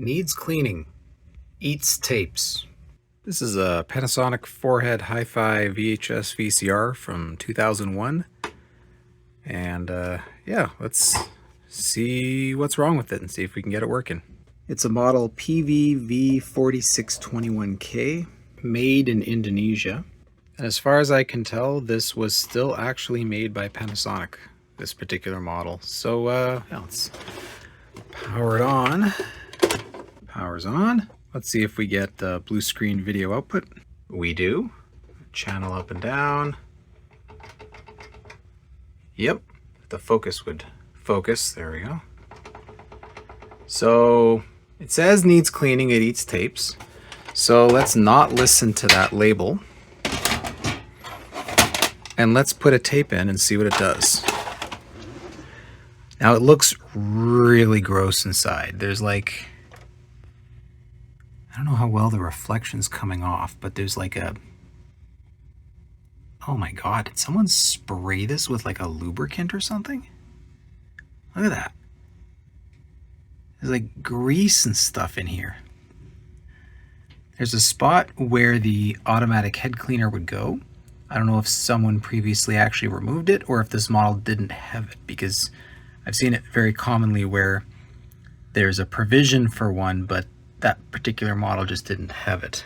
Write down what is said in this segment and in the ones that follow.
Needs cleaning. Eats tapes. This is a Panasonic 4-head Hi-Fi VHS VCR from 2001. And yeah, let's see what's wrong with it and see if we can get it working. It's a model PV-V4621 made in Indonesia. And as far as I can tell, this was still actually made by Panasonic, this particular model. So yeah, let's power it on. Power's on. Let's see if we get blue screen video output. We do. Channel up and down. Yep, the focus would focus. There we go. So it says needs cleaning, it eats tapes. So let's not listen to that label. And let's put a tape in and see what it does. Now it looks really gross inside. There's like, I don't know how well the reflection's coming off, but there's like a, oh my God, did someone spray this with like a lubricant or something? Look at that. There's like grease and stuff in here. There's a spot where the automatic head cleaner would go. I don't know if someone previously actually removed it or if this model didn't have it, because I've seen it very commonly where there's a provision for one, but that particular model just didn't have it.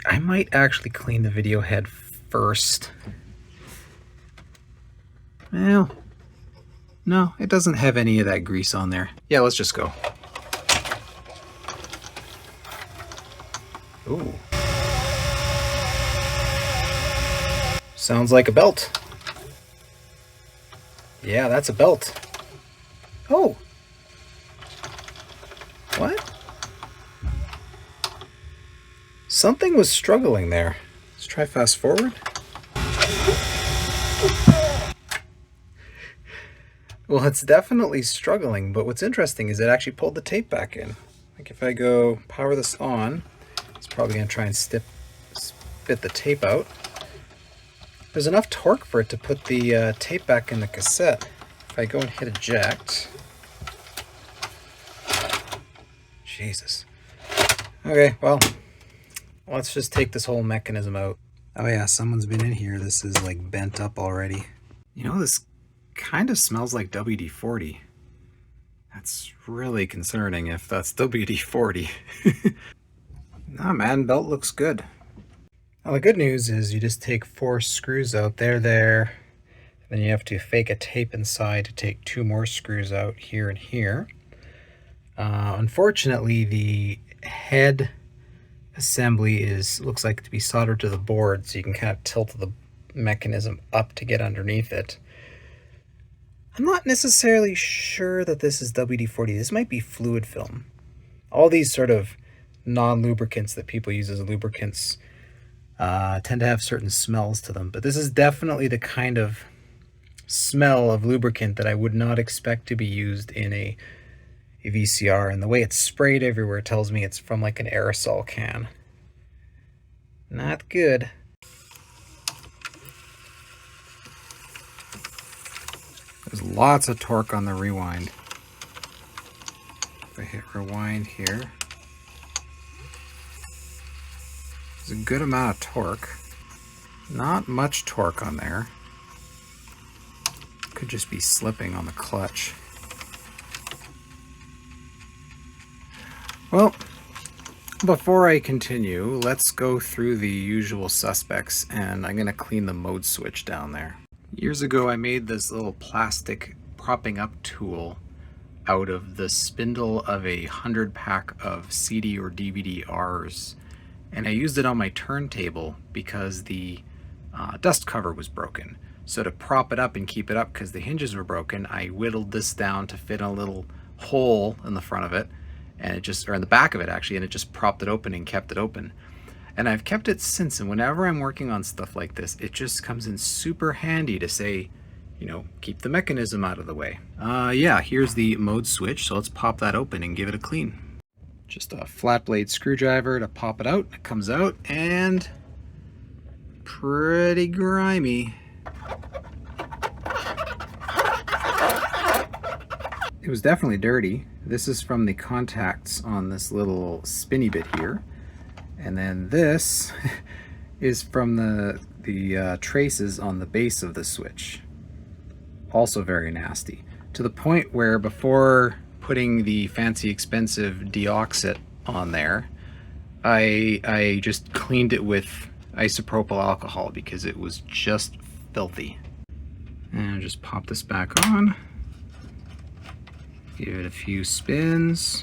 I might actually clean the video head first. Well, no, it doesn't have any of that grease on there. Yeah, let's just go. Ooh. Sounds like a belt. Yeah, that's a belt. Oh. What? Something was struggling there. Let's try fast forward. Well, it's definitely struggling, but what's interesting is it actually pulled the tape back in. Like if I go power this on, it's probably going to try and spit the tape out. There's enough torque for it to put the tape back in the cassette. If I go and hit eject. Jesus. Okay, well, let's just take this whole mechanism out. Oh yeah, someone's been in here. This is like bent up already. You know, this kind of smells like WD-40. That's really concerning if that's WD-40. Nah, man, belt looks good. Now the good news is you just take 4 screws out. There. Then you have to fake a tape inside to take 2 more screws out here and here. Unfortunately, the head assembly looks like to be soldered to the board, so you can kind of tilt the mechanism up to get underneath it. I'm not necessarily sure that this is WD-40. This might be fluid film. All these sort of non-lubricants that people use as lubricants tend to have certain smells to them, but this is definitely the kind of smell of lubricant that I would not expect to be used in a VCR, and the way it's sprayed everywhere tells me it's from like an aerosol can. Not good. There's lots of torque on the rewind. If I hit rewind here, there's a good amount of torque. Not much torque on there. Could just be slipping on the clutch. Well, before I continue, let's go through the usual suspects, and I'm going to clean the mode switch down there. Years ago, I made this little plastic propping up tool out of the spindle of a 100-pack of CD or DVD-Rs, and I used it on my turntable because the dust cover was broken. So to prop it up and keep it up because the hinges were broken, I whittled this down to fit in a little hole in the front of it, and it just, or in the back of it actually, and it just propped it open and kept it open. And I've kept it since, and whenever I'm working on stuff like this, it just comes in super handy to say, you know, keep the mechanism out of the way. Yeah, here's the mode switch, so let's pop that open and give it a clean. Just a flat blade screwdriver to pop it out. It comes out, and pretty grimy. It was definitely dirty. This is from the contacts on this little spinny bit here. And then this is from the traces on the base of the switch. Also very nasty. To the point where before putting the fancy expensive deoxit on there, I just cleaned it with isopropyl alcohol because it was just filthy. And I'll just pop this back on. Give it a few spins.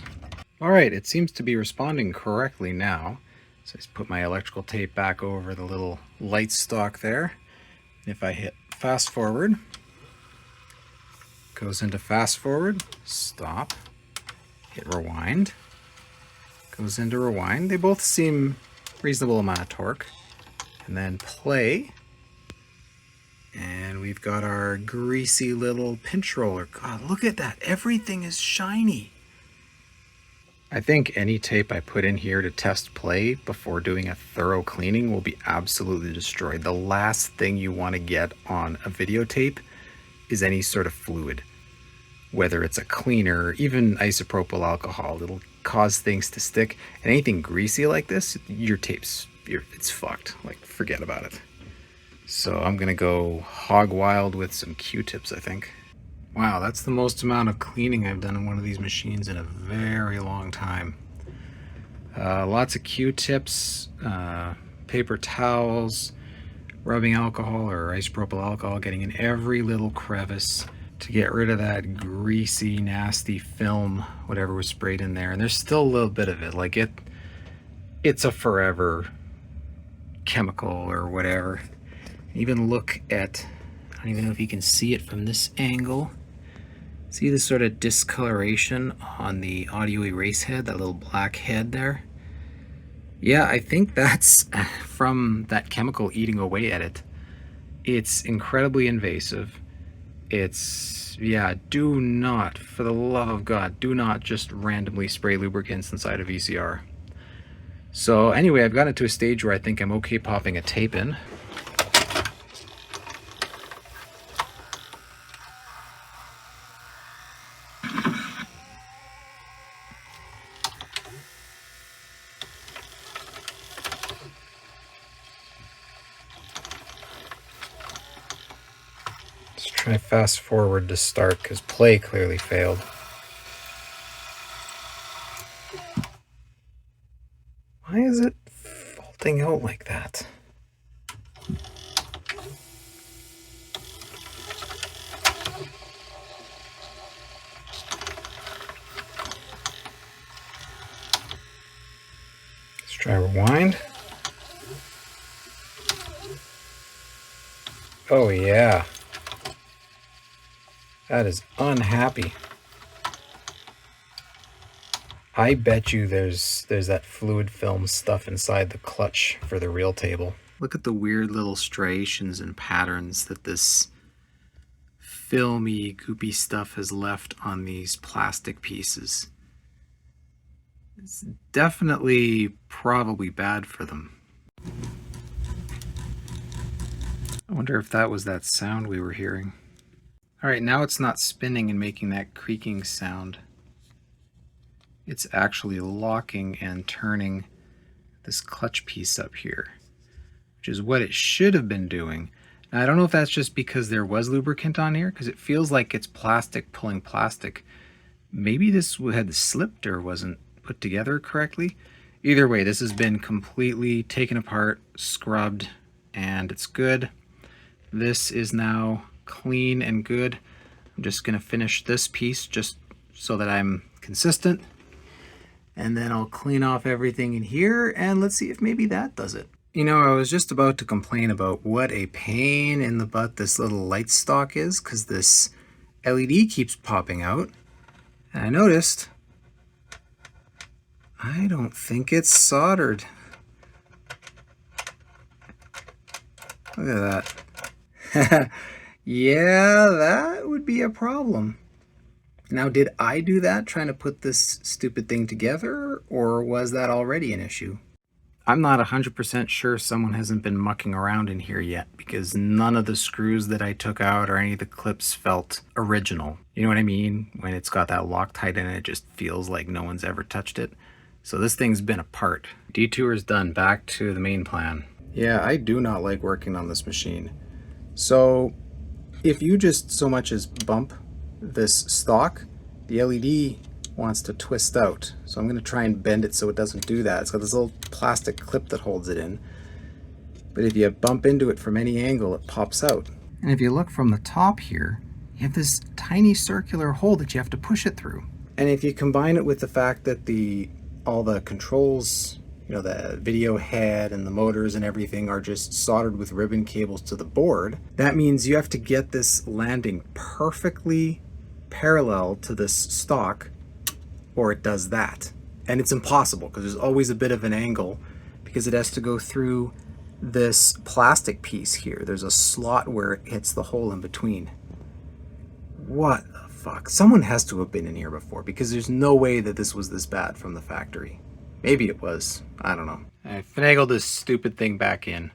All right, it seems to be responding correctly now. So I just put my electrical tape back over the little light stock there. If I hit fast forward, goes into fast forward, stop, hit rewind, goes into rewind. They both seem reasonable amount of torque. And then play. And we've got our greasy little pinch roller. God, look at that. Everything is shiny. I think any tape I put in here to test play before doing a thorough cleaning will be absolutely destroyed. The last thing you want to get on a videotape is any sort of fluid. Whether it's a cleaner, even isopropyl alcohol, it'll cause things to stick. And anything greasy like this, your tape's, it's fucked. Like, forget about it. So I'm gonna go hog wild with some Q-tips, I think. Wow, that's the most amount of cleaning I've done in one of these machines in a very long time. Lots of Q-tips, paper towels, rubbing alcohol or isopropyl alcohol, getting in every little crevice to get rid of that greasy, nasty film, whatever was sprayed in there. And there's still a little bit of it. Like it's a forever chemical or whatever. Even look at, I don't even know if you can see it from this angle. See the sort of discoloration on the audio erase head, that little black head there? Yeah, I think that's from that chemical eating away at it. It's incredibly invasive. It's, yeah, do not, for the love of God, do not just randomly spray lubricants inside a VCR. So anyway, I've gotten to a stage where I think I'm okay popping a tape in. Let's try fast forward to start because play clearly failed. Why is it faulting out like that? Let's try rewind. Oh yeah. That is unhappy. I bet you there's that fluid film stuff inside the clutch for the reel table. Look at the weird little striations and patterns that this filmy, goopy stuff has left on these plastic pieces. It's definitely probably bad for them. I wonder if that was that sound we were hearing. All right, now it's not spinning and making that creaking sound. It's actually locking and turning this clutch piece up here, which is what it should have been doing. Now, I don't know if that's just because there was lubricant on here, because it feels like it's plastic pulling plastic. Maybe this had slipped or wasn't put together correctly. Either way, this has been completely taken apart, scrubbed, and it's good. This is now clean and good. I'm just gonna finish this piece just so that I'm consistent. And then I'll clean off everything in here and let's see if maybe that does it. You know, I was just about to complain about what a pain in the butt this little light stock is because this LED keeps popping out. And I noticed I don't think it's soldered. Look at that. Yeah, that would be a problem. Now, did I do that trying to put this stupid thing together, or was that already an issue? I'm not 100% sure someone hasn't been mucking around in here yet, because none of the screws that I took out or any of the clips felt original. You know what I mean? When it's got that Loctite in it, it just feels like no one's ever touched it. So this thing's been apart. Detour is done. Back to the main plan. Yeah, I do not like working on this machine. So if you just so much as bump this stock, the LED wants to twist out. So I'm going to try and bend it so it doesn't do that. It's got this little plastic clip that holds it in. But if you bump into it from any angle, it pops out. And if you look from the top here, you have this tiny circular hole that you have to push it through. And if you combine it with the fact that all the controls, you know, the video head and the motors and everything are just soldered with ribbon cables to the board, that means you have to get this landing perfectly parallel to this stock, or it does that. And it's impossible because there's always a bit of an angle because it has to go through this plastic piece here. There's a slot where it hits the hole in between. What the fuck? Someone has to have been in here before, because there's no way that this was this bad from the factory. Maybe it was. I don't know. I finagled this stupid thing back in.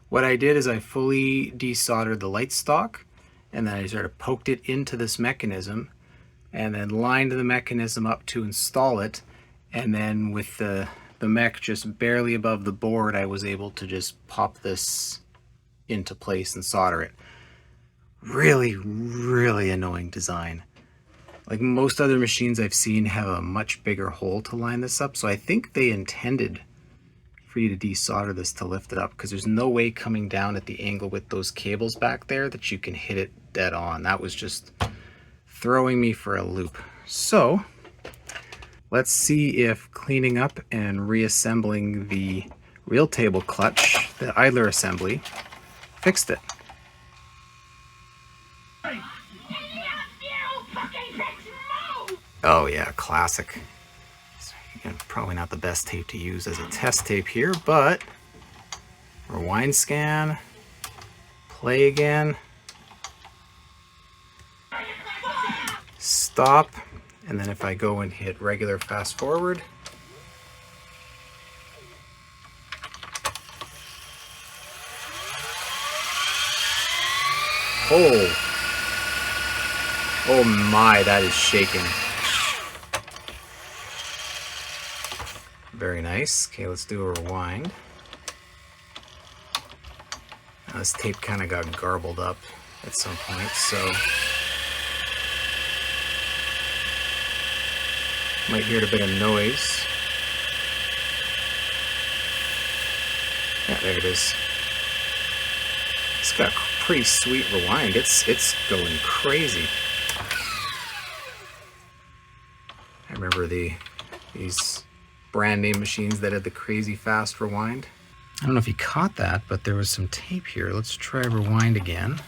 What I did is I fully desoldered the light stock, and then I sort of poked it into this mechanism and then lined the mechanism up to install it, and then with the mech just barely above the board, I was able to just pop this into place and solder it. Really, really annoying design. Like most other machines I've seen have a much bigger hole to line this up, so I think they intended for you to desolder this to lift it up, because there's no way coming down at the angle with those cables back there that you can hit it dead on. That was just throwing me for a loop. So let's see if cleaning up and reassembling the reel table clutch, the idler assembly, fixed it. Oh yeah, classic. Probably not the best tape to use as a test tape here, but rewind scan, play again, stop, and then if I go and hit regular fast forward, oh my, that is shaking. Very nice. Okay, let's do a rewind. Now, this tape kind of got garbled up at some point, so might hear a bit of noise. Yeah, there it is. It's got a pretty sweet rewind. It's going crazy. I remember these brand name machines that had the crazy fast rewind. I don't know if you caught that, but there was some tape here. Let's try rewind again.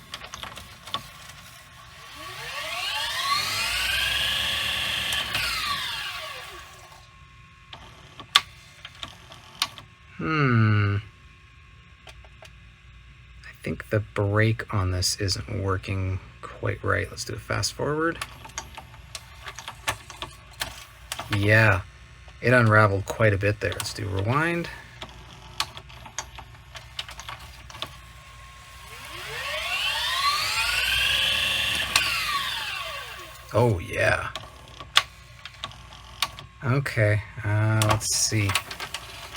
I think the brake on this isn't working quite right. Let's do a fast forward. Yeah, it unraveled quite a bit there. Let's do rewind. Oh yeah. Okay, let's see.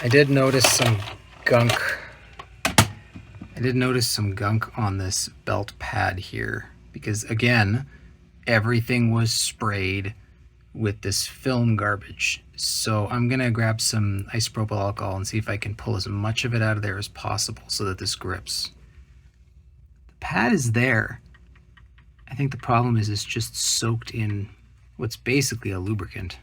I did notice some gunk. I did notice some gunk on this belt pad here, because again, everything was sprayed with this film garbage. So I'm gonna grab some isopropyl alcohol and see if I can pull as much of it out of there as possible so that this grips. The pad is there. I think the problem is it's just soaked in what's basically a lubricant.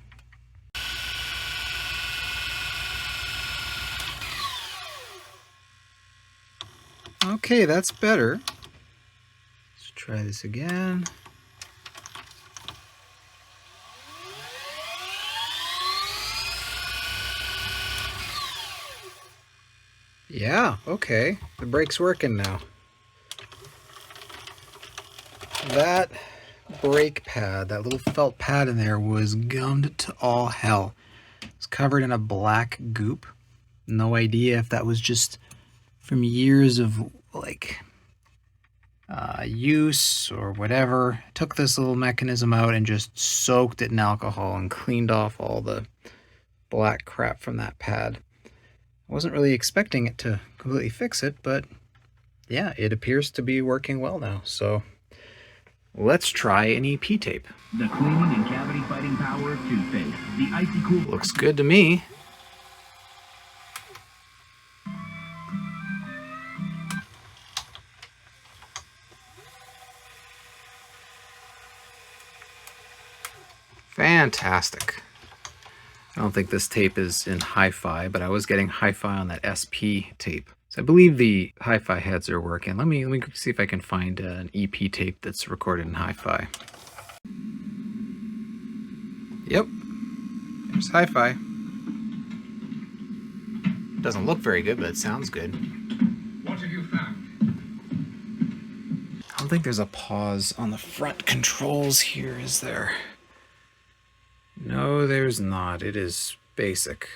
Okay, that's better. Let's try this again. Yeah, okay. The brake's working now. That brake pad, that little felt pad in there, was gummed to all hell. It's covered in a black goop. No idea if that was just from years of like use or whatever. Took this little mechanism out and just soaked it in alcohol and cleaned off all the black crap from that pad. I wasn't really expecting it to completely fix it, but yeah, it appears to be working well now. So let's try an EP tape. The cleaning and cavity fighting power of toothpaste. The icy cool. Looks good to me. Fantastic. I don't think this tape is in hi-fi, but I was getting hi-fi on that SP tape. So I believe the hi-fi heads are working. Let me see if I can find an EP tape that's recorded in hi-fi. Yep, there's hi-fi. Doesn't look very good, but it sounds good. What have you found? I don't think there's a pause on the front controls here, is there? No, there's not. It is basic.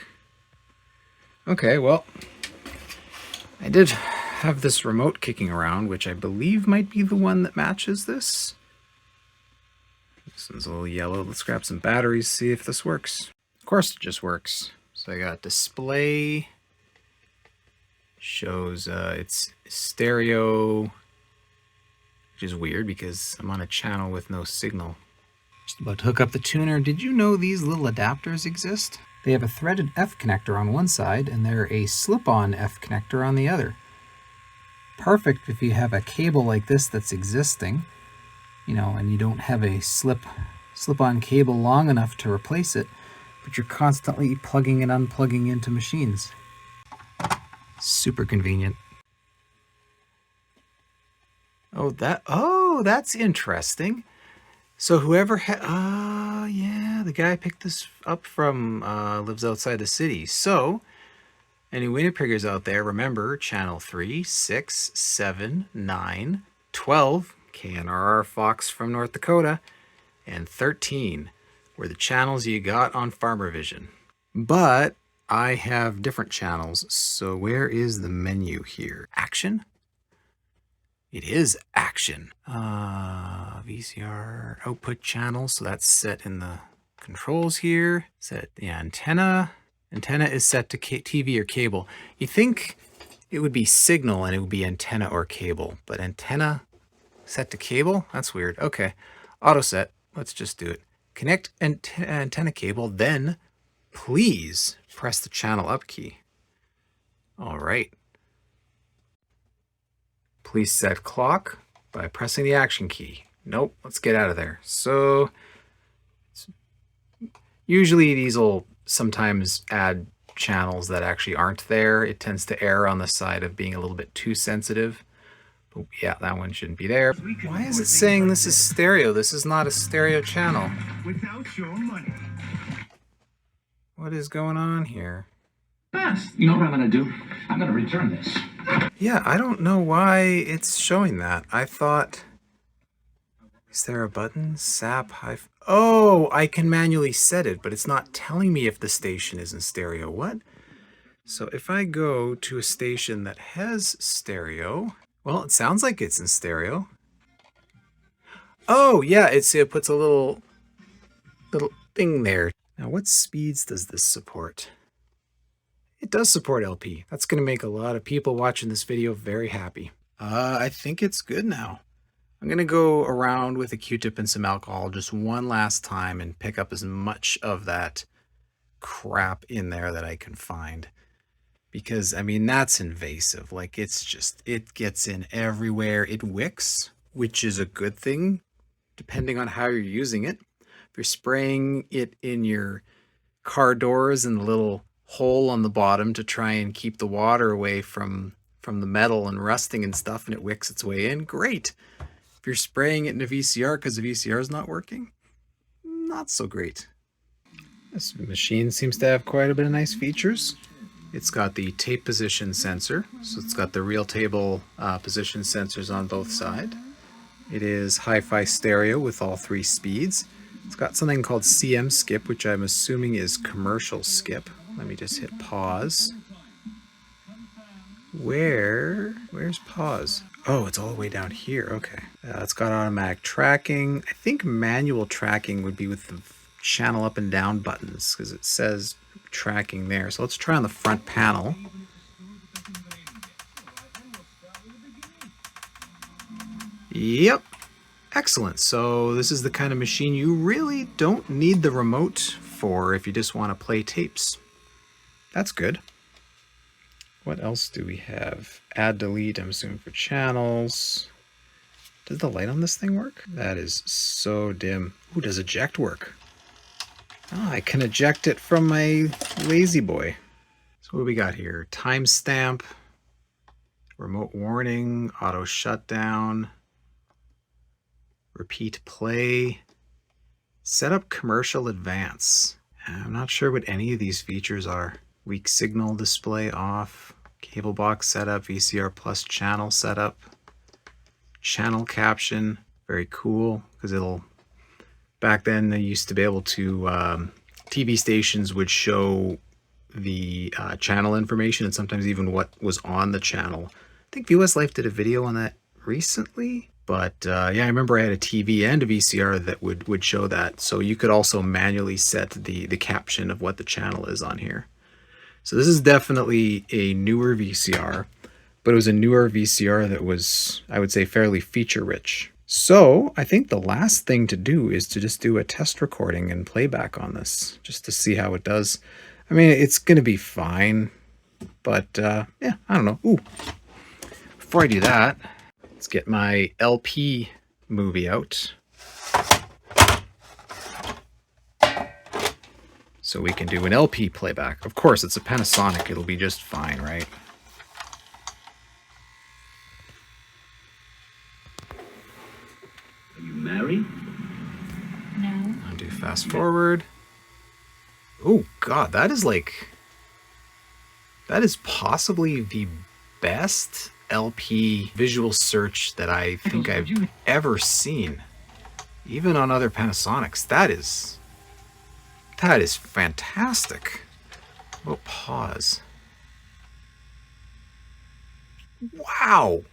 Okay, well, I did have this remote kicking around, which I believe might be the one that matches this. This one's a little yellow. Let's grab some batteries, see if this works. Of course it just works. So I got display. Shows it's stereo, which is weird because I'm on a channel with no signal. Just about to hook up the tuner. Did you know these little adapters exist? They have a threaded F connector on one side and they're a slip-on F connector on the other. Perfect if you have a cable like this that's existing, you know, and you don't have a slip-on cable long enough to replace it, but you're constantly plugging and unplugging into machines. Super convenient. Oh, that's interesting. So whoever had, yeah, the guy picked this up from, lives outside the city. So, any Winnipeggers out there, remember channel 3, 6, 7, 9, 12, KNRR Fox from North Dakota, and 13 were the channels you got on Farmer Vision. But I have different channels, so where is the menu here? Action? It is action. VCR output channel, so that's set in the controls here. Set the antenna. Antenna is set to TV or cable. You think it would be signal and it would be antenna or cable, but antenna set to cable? That's weird. Okay, auto set. Let's just do it. Connect antenna cable, then please press the channel up key. All right. Please set clock by pressing the action key. Nope, let's get out of there. So usually these will sometimes add channels that actually aren't there. It tends to err on the side of being a little bit too sensitive. But yeah, that one shouldn't be there. Why is it saying this is stereo? This is not a stereo channel. Without your money. What is going on here? You know what I'm gonna do? I'm gonna return this. Yeah, I don't know why it's showing that. I thought... Is there a button? SAP hyphen... Oh, I can manually set it, but it's not telling me if the station is in stereo. What? So if I go to a station that has stereo... Well, it sounds like it's in stereo. Oh, yeah, it puts a little thing there. Now, what speeds does this support? It does support LP. That's going to make a lot of people watching this video very happy. I think it's good now. I'm going to go around with a Q-tip and some alcohol just one last time and pick up as much of that crap in there that I can find. Because, I mean, that's invasive. Like, it's just, it gets in everywhere. It wicks, which is a good thing, depending on how you're using it. If you're spraying it in your car doors and the little hole on the bottom to try and keep the water away from the metal and rusting and stuff, and it wicks its way in, great. If you're spraying it in a VCR because the VCR is not working, not so great. This machine seems to have quite a bit of nice features. It's got the tape position sensor, so it's got the real table position sensors on both sides. It is hi-fi stereo with all 3 speeds. It's got something called CM skip, which I'm assuming is commercial skip. Let me just hit pause. Where's pause? Oh, it's all the way down here. Okay. It's got automatic tracking. I think manual tracking would be with the channel up and down buttons because it says tracking there. So let's try on the front panel. Yep. Excellent. So this is the kind of machine you really don't need the remote for if you just want to play tapes. That's good. What else do we have? Add, delete, I'm assuming for channels. Does the light on this thing work? That is so dim. Ooh, does eject work? Oh, I can eject it from my Lazy Boy. So what do we got here? Timestamp, remote warning, auto shutdown, repeat play, set up commercial advance. I'm not sure what any of these features are. Weak signal display off, cable box setup, VCR plus channel setup, channel caption, very cool because it'll, back then they used to be able to, TV stations would show the channel information and sometimes even what was on the channel. I think VOS Life did a video on that recently, but yeah, I remember I had a TV and a VCR that would show that. So you could also manually set the caption of what the channel is on here. So this is definitely a newer VCR, but it was a newer VCR that was, I would say, fairly feature rich. So I think the last thing to do is to just do a test recording and playback on this, just to see how it does. I mean, it's going to be fine, but yeah, I don't know. Ooh, before I do that, let's get my LP movie out. So we can do an LP playback. Of course, it's a Panasonic. It'll be just fine, right? Are you married? No. I'll do fast forward. Oh, God, that is like... That is possibly the best LP visual search that I think I've ever seen. Even on other Panasonics. That is fantastic. Oh, pause. Wow.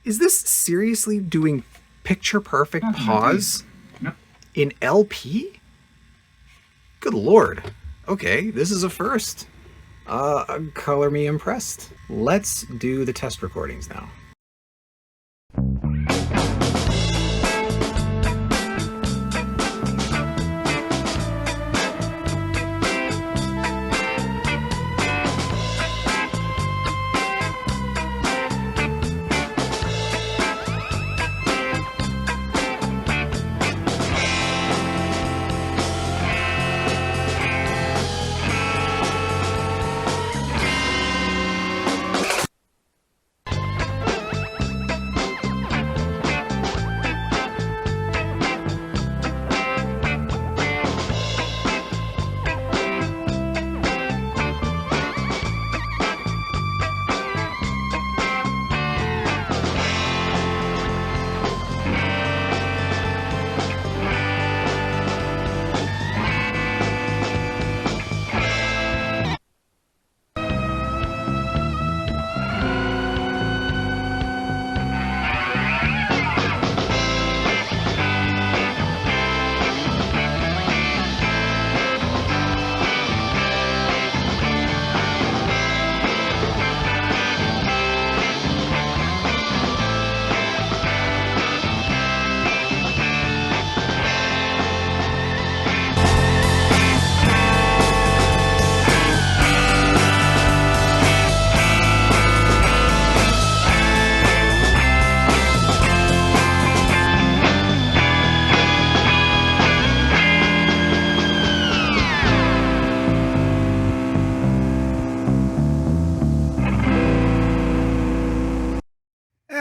Is this seriously doing picture perfect pause in LP? Good Lord. Okay, this is a first. Color me impressed. Let's do the test recordings now.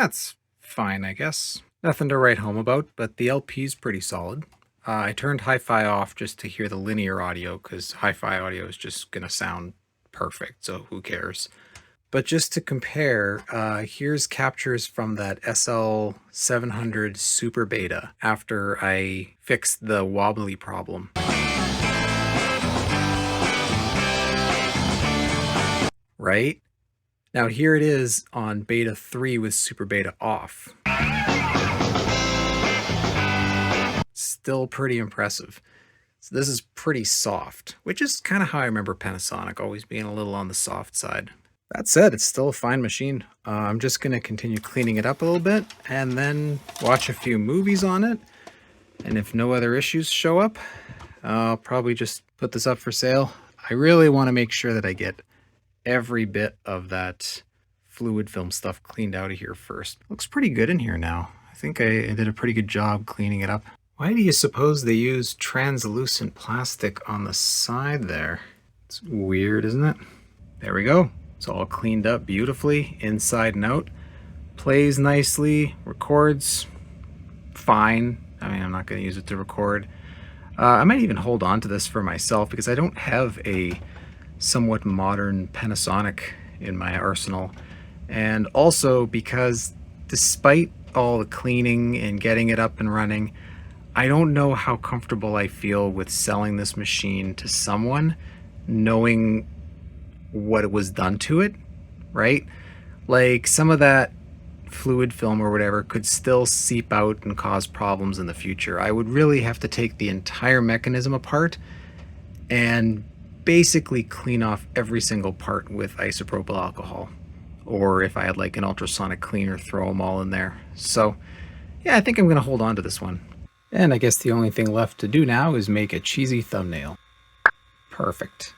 That's fine, I guess. Nothing to write home about, but the LP's pretty solid. I turned hi-fi off just to hear the linear audio, because hi-fi audio is just going to sound perfect, so who cares. But just to compare, here's captures from that SL700 Super Beta after I fixed the wobbly problem. Right? Now here it is on beta 3 with super beta off. Still pretty impressive. So this is pretty soft, which is kind of how I remember Panasonic, always being a little on the soft side. That said, it's still a fine machine. I'm just going to continue cleaning it up a little bit and then watch a few movies on it. And if no other issues show up, I'll probably just put this up for sale. I really want to make sure that I get every bit of that fluid film stuff cleaned out of here first. Looks pretty good in here now. I think I did a pretty good job cleaning it up. Why do you suppose they use translucent plastic on the side there? It's weird, isn't it? There we go. It's all cleaned up beautifully, inside and out. Plays nicely, records fine. I mean, I'm not going to use it to record. I might even hold on to this for myself because I don't have a somewhat modern Panasonic in my arsenal. And also because despite all the cleaning and getting it up and running, I don't know how comfortable I feel with selling this machine to someone knowing what it was done to it, right? Like some of that fluid film or whatever could still seep out and cause problems in the future. I would really have to take the entire mechanism apart and basically clean off every single part with isopropyl alcohol. Or if I had like an ultrasonic cleaner, throw them all in there. So yeah, I think I'm gonna hold on to this one. And I guess the only thing left to do now is make a cheesy thumbnail. Perfect.